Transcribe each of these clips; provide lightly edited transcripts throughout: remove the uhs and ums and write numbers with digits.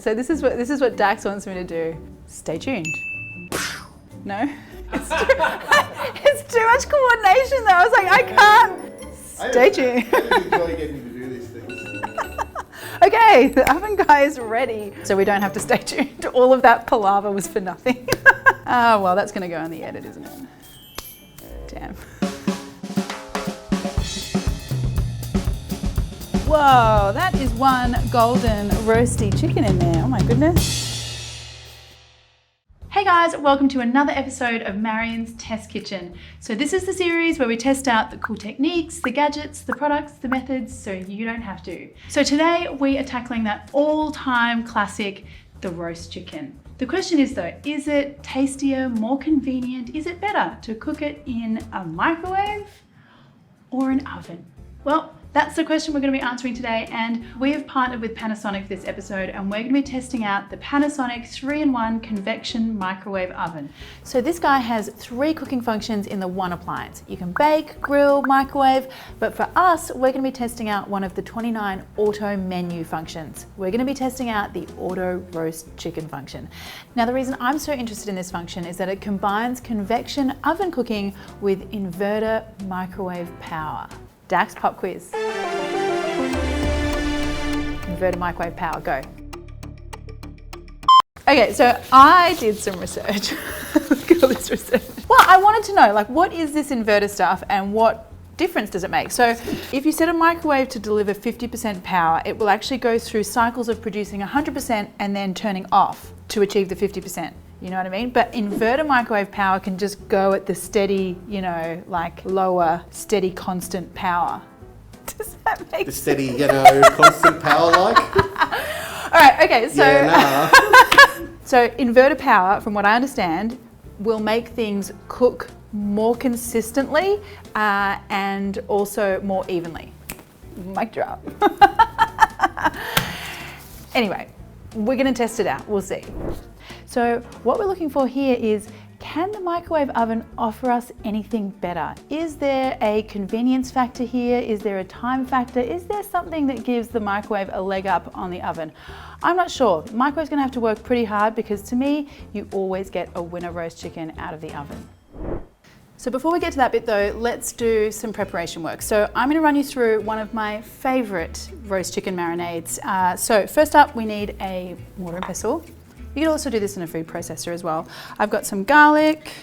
So this is what Dax wants me to do. Stay tuned. No? It's too much coordination though. I was like, I can't. Stay tuned. I enjoy getting to do these things. Okay, the oven guy is ready. So we don't have to stay tuned. All of that palaver was for nothing. Oh, well, that's gonna go in the edit, isn't it? Damn. Whoa, that is one golden roasty chicken in there. Oh my goodness. Hey guys, welcome to another episode of Marion's Test Kitchen. So this is the series where we test out the cool techniques, the gadgets, the products, the methods, so you don't have to. So today we are tackling that all-time classic, the roast chicken. The question is though, is it tastier, more convenient? Is it better to cook it in a microwave or an oven? Well, that's the question we're going to be answering today, and we have partnered with Panasonic for this episode, and we're going to be testing out the Panasonic 3-in-1 Convection Microwave Oven. So this guy has 3 cooking functions in the one appliance. You can bake, grill, microwave, but for us, we're going to be testing out one of the 29 auto menu functions. We're going to be testing out the auto roast chicken function. Now, the reason I'm so interested in this function is that it combines convection oven cooking with inverter microwave power. Dax, pop quiz. Inverter microwave power, go. Okay, so I did some research. Look at all this research. Well, I wanted to know, like, what is this inverter stuff and what difference does it make? So if you set a microwave to deliver 50% power, it will actually go through cycles of producing 100% and then turning off to achieve the 50%. You know what I mean? But inverter microwave power can just go at the steady, you know, like lower, steady, constant power. Does that make sense? The steady, you know, constant power like? All right, okay, so, so inverter power, from what I understand, will make things cook more consistently and also more evenly. Mic drop. Anyway, we're gonna test it out, we'll see. So what we're looking for here is, can the microwave oven offer us anything better? Is there a convenience factor here? Is there a time factor? Is there something that gives the microwave a leg up on the oven? I'm not sure. The microwave's gonna have to work pretty hard because to me, you always get a winner roast chicken out of the oven. So before we get to that bit though, let's do some preparation work. So I'm gonna run you through one of my favorite roast chicken marinades. So first up, we need a mortar and pestle. You can also do this in a food processor as well. I've got some garlic.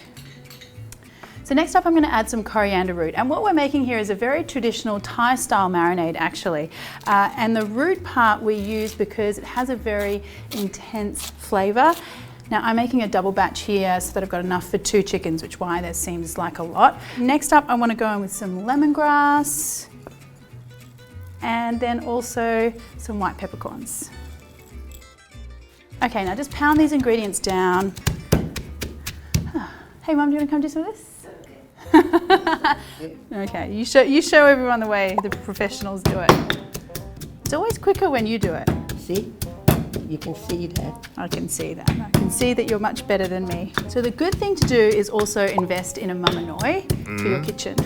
So next up, I'm gonna add some coriander root. And what we're making here is a very traditional Thai-style marinade, actually. And the root part we use because it has a very intense flavor. Now I'm making a double batch here so that I've got enough for 2 chickens, which is why there seems like a lot. Next up, I wanna go in with some lemongrass and then also some white peppercorns. Okay, now just pound these ingredients down. Hey Mum, do you want to come do some of this? Okay, you show everyone the way the professionals do it. It's always quicker when you do it. See? You can see that. I can see that. I can see that you're much better than me. So the good thing to do is also invest in a Mamanoi for your kitchen.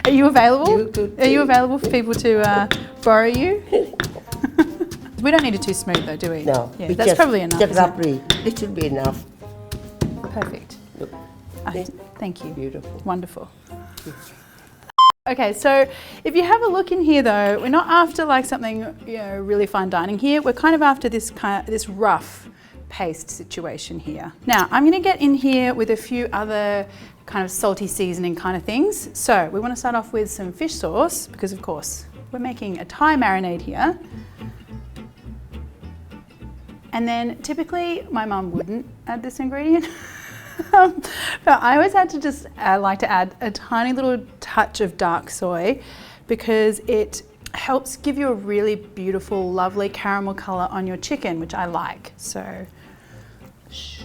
Are you available? Are you available for people to borrow you? We don't need it too smooth though, do we? No. Yeah, that's probably enough. Just rubbery. It should be enough. Perfect. Look. Thank you. Beautiful. Wonderful. Okay, so if you have a look in here though, we're not after like something, you know, really fine dining here. We're kind of after this rough paste situation here. Now, I'm gonna get in here with a few other kind of salty seasoning kind of things. So we wanna start off with some fish sauce because of course, we're making a Thai marinade here. And then typically my mum wouldn't add this ingredient. But I always had to just like to add a tiny little touch of dark soy because it helps give you a really beautiful, lovely caramel color on your chicken, which I like. So, shh.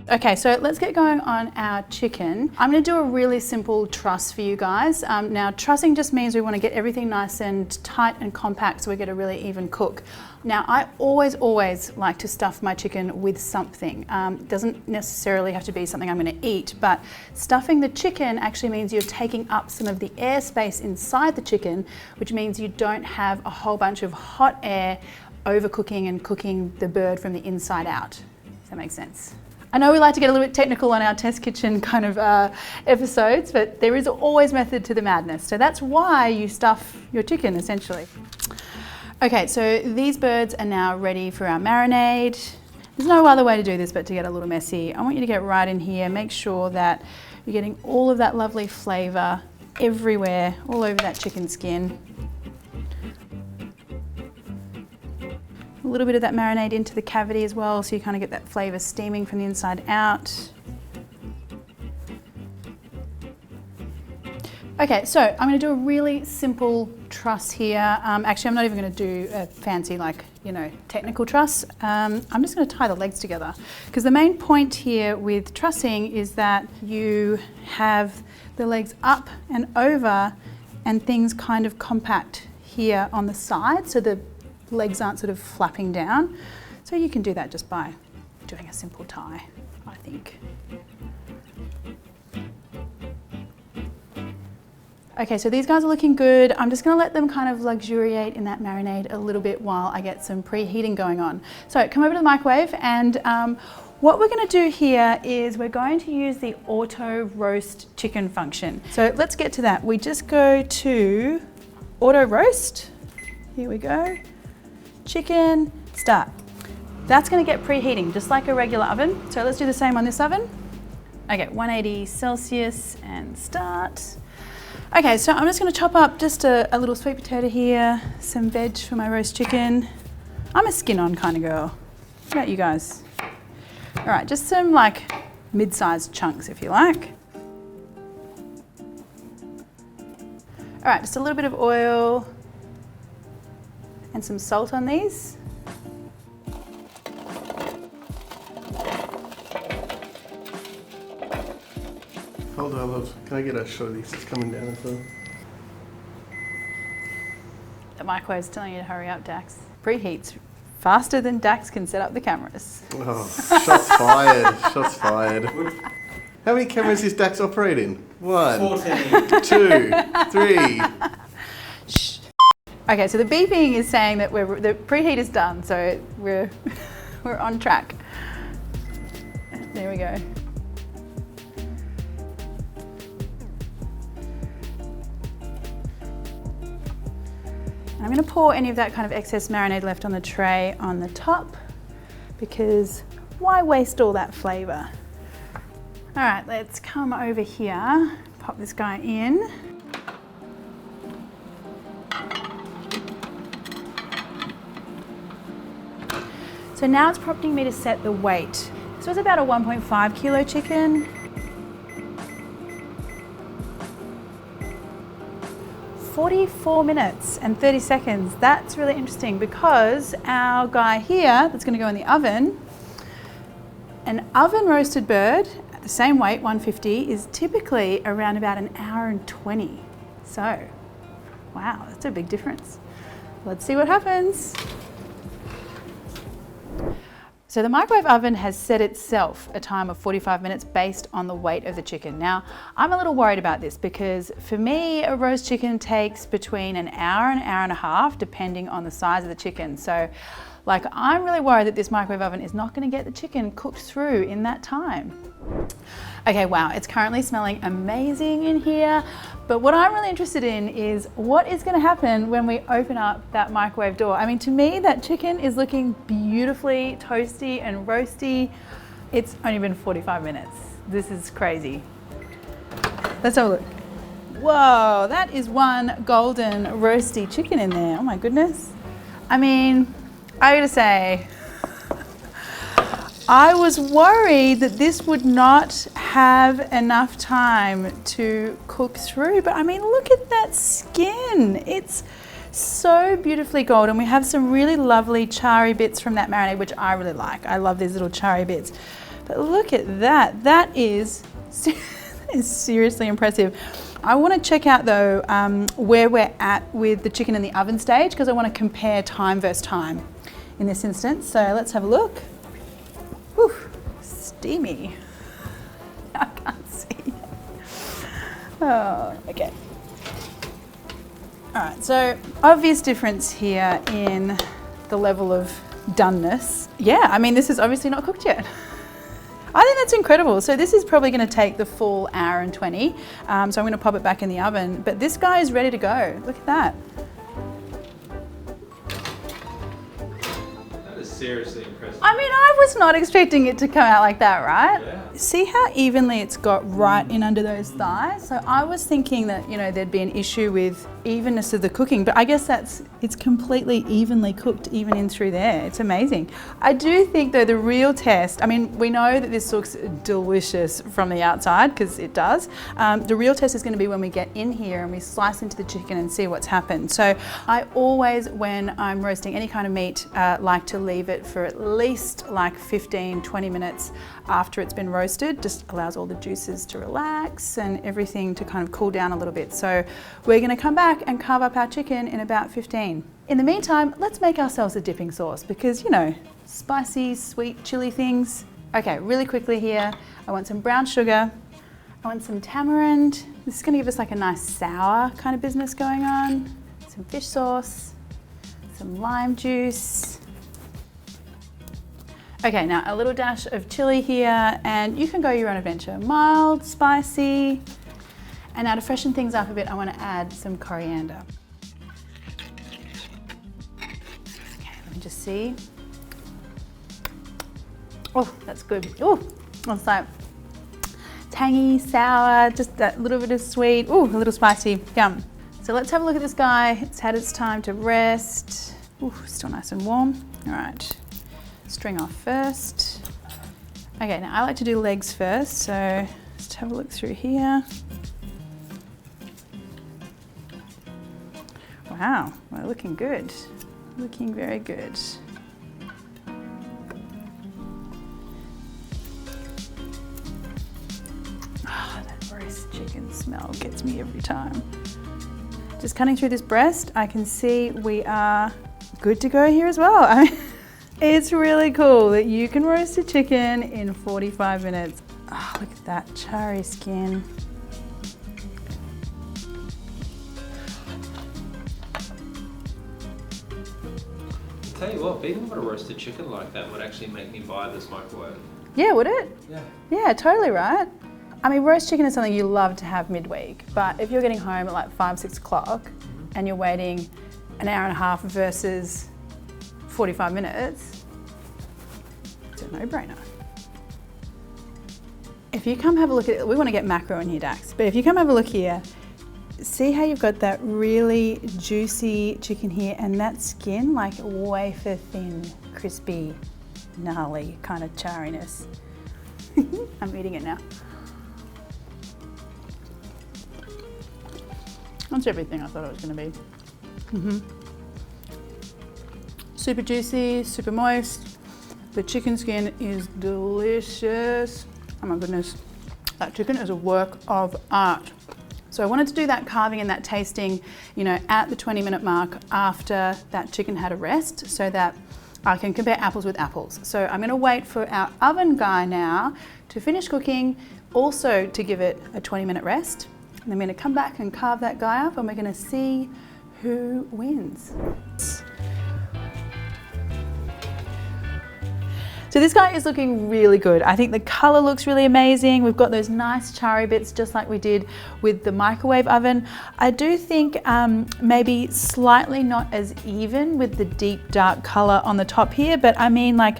Okay, so let's get going on our chicken. I'm gonna do a really simple truss for you guys. Now, trussing just means we wanna get everything nice and tight and compact so we get a really even cook. Now, I always like to stuff my chicken with something. It doesn't necessarily have to be something I'm gonna eat, but stuffing the chicken actually means you're taking up some of the air space inside the chicken, which means you don't have a whole bunch of hot air overcooking and cooking the bird from the inside out. Does that make sense? I know we like to get a little bit technical on our test kitchen kind of episodes, but there is always method to the madness. So that's why you stuff your chicken, essentially. Okay, so these birds are now ready for our marinade. There's no other way to do this but to get a little messy. I want you to get right in here, make sure that you're getting all of that lovely flavour everywhere, all over that chicken skin. A little bit of that marinade into the cavity as well, so you kind of get that flavour steaming from the inside out. Okay, so I'm going to do a really simple truss here. Actually, I'm not even going to do a fancy, technical truss. I'm just going to tie the legs together, because the main point here with trussing is that you have the legs up and over and things kind of compact here on the side, so the legs aren't sort of flapping down. So you can do that just by doing a simple tie, I think. Okay, so these guys are looking good. I'm just gonna let them kind of luxuriate in that marinade a little bit while I get some preheating going on. So come over to the microwave, and what we're gonna do here is we're going to use the auto roast chicken function. So let's get to that. We just go to auto roast. Here we go. Chicken, start. That's going to get preheating just like a regular oven. So let's do the same on this oven. Okay, 180 Celsius and start. Okay, so I'm just going to chop up just a little sweet potato here, some veg for my roast chicken. I'm a skin on kind of girl. What about you guys? All right, just some mid-sized chunks if you like. All right, just a little bit of oil and some salt on these. Hold on, love. Can I get a shot of this? It's coming down as well. The microwave's telling you to hurry up, Dax. Preheats faster than Dax can set up the cameras. Oh, shots fired. Shots fired. How many cameras is Dax operating? 1, 14. 2, 3. Shh. Okay, so the beeping is saying that the preheat is done, so we're on track. There we go. I'm going to pour any of that kind of excess marinade left on the tray on the top, because why waste all that flavour? All right, let's come over here, pop this guy in. So now it's prompting me to set the weight. This was about a 1.5 kilo chicken. 44 minutes and 30 seconds. That's really interesting, because our guy here that's going to go in the oven, an oven roasted bird at the same weight, 150, is typically around about an hour and 20. So, wow, that's a big difference. Let's see what happens. So the microwave oven has set itself a time of 45 minutes based on the weight of the chicken. Now, I'm a little worried about this, because for me, a roast chicken takes between an hour and a half, depending on the size of the chicken. So, I'm really worried that this microwave oven is not going to get the chicken cooked through in that time. Okay, wow, it's currently smelling amazing in here, but what I'm really interested in is what is going to happen when we open up that microwave door. I mean, to me, that chicken is looking beautifully toasty and roasty. It's only been 45 minutes. This is crazy. Let's have a look. Whoa, that is one golden roasty chicken in there. Oh my goodness. I mean, I gotta say, I was worried that this would not have enough time to cook through, but I mean, look at that skin. It's so beautifully golden. We have some really lovely charry bits from that marinade, which I really like. I love these little charry bits. But look at that. That is seriously impressive. I want to check out though where we're at with the chicken in the oven stage, because I want to compare time versus time in this instance. So let's have a look. Whew, steamy. I can't see. Oh, okay. All right, so obvious difference here in the level of doneness. Yeah, I mean, this is obviously not cooked yet. I think that's incredible. So this is probably going to take the full hour and 20. So I'm going to pop it back in the oven. But this guy is ready to go. Look at that. That is seriously impressive. I mean, I was not expecting it to come out like that, right? Yeah. See how evenly it's got right in under those thighs? So I was thinking that, you know, there'd be an issue with evenness of the cooking, but I guess it's completely evenly cooked even in through there. It's amazing. I do think though the real test, I mean, we know that this looks delicious from the outside because it does. The real test is going to be when we get in here and we slice into the chicken and see what's happened. So I always, when I'm roasting any kind of meat, like to leave it for at least like 15, 20 minutes after it's been roasted. Just allows all the juices to relax and everything to kind of cool down a little bit. So we're going to come back and carve up our chicken in about 15. In the meantime, let's make ourselves a dipping sauce because, you know, spicy, sweet, chili things. Okay, really quickly here, I want some brown sugar. I want some tamarind. This is going to give us like a nice sour kind of business going on. Some fish sauce, some lime juice. Okay, now a little dash of chili here, and you can go your own adventure. Mild, spicy. And now to freshen things up a bit, I want to add some coriander. Okay, let me just see. Oh, that's good. Oh, it's like tangy, sour, just that little bit of sweet. Oh, a little spicy. Yum. So let's have a look at this guy. It's had its time to rest. Ooh, still nice and warm. All right, string off first. Okay, now I like to do legs first, so let's have a look through here. Wow, we're looking good. Looking very good. Ah, that roast chicken smell gets me every time. Just cutting through this breast, I can see we are good to go here as well. I mean, it's really cool that you can roast a chicken in 45 minutes. Oh, look at that charry skin. Tell you what, being able to roast a chicken like that would actually make me buy this microwave. Yeah, would it? Yeah. Yeah, totally right. I mean, roast chicken is something you love to have midweek, but if you're getting home at like 5, 6 o'clock and you're waiting an hour and a half versus 45 minutes, it's a no-brainer. If you come have a look at it, we want to get macro in here, Dax, but if you come have a look here, see how you've got that really juicy chicken here and that skin like wafer thin, crispy, gnarly kind of charriness. I'm eating it now. That's everything I thought it was going to be. Super juicy, super moist. The chicken skin is delicious. Oh my goodness, that chicken is a work of art. So I wanted to do that carving and that tasting, you know, at the 20-minute mark after that chicken had a rest so that I can compare apples with apples. So I'm going to wait for our oven guy now to finish cooking, also to give it a 20-minute rest. And I'm going to come back and carve that guy up and we're going to see who wins. So this guy is looking really good. I think the color looks really amazing. We've got those nice charry bits just like we did with the microwave oven. I do think maybe slightly not as even with the deep dark color on the top here, but I mean like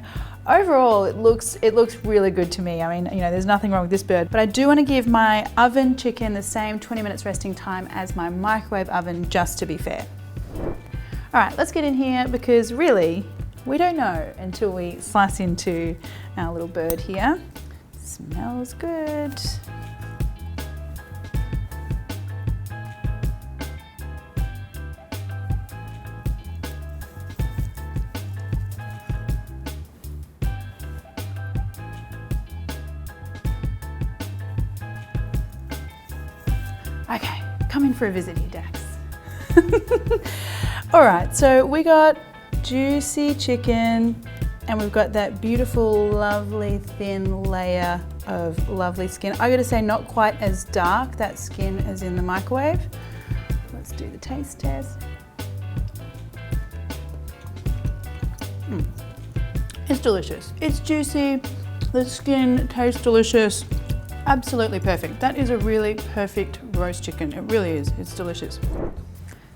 overall it looks really good to me. I mean, you know, there's nothing wrong with this bird, but I do want to give my oven chicken the same 20 minutes resting time as my microwave oven just to be fair. All right, let's get in here because really, we don't know until we slice into our little bird here. Smells good. Okay, come in for a visit here, Dax. All right, so we got juicy chicken and we've got that beautiful, lovely, thin layer of lovely skin. I gotta say, not quite as dark, that skin, as in the microwave. Let's do the taste test. It's delicious. It's juicy, the skin tastes delicious. Absolutely perfect. That is a really perfect roast chicken. It really is, it's delicious.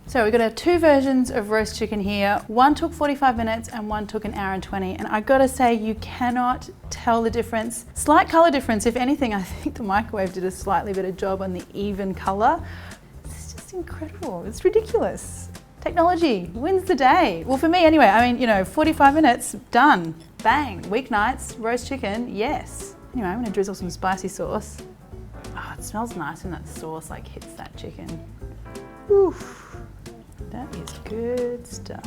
So we've got our two versions of roast chicken here. One took 45 minutes and one took an hour and 20. And I gotta say, you cannot tell the difference. Slight color difference, if anything. I think the microwave did a slightly better job on the even color. It's just incredible, it's ridiculous. Technology wins the day. Well, for me anyway, I mean, you know, 45 minutes, done. Bang, weeknights, roast chicken, yes. Anyway, I'm gonna drizzle some spicy sauce. Oh, it smells nice when that sauce like hits that chicken. Oof, that is good stuff.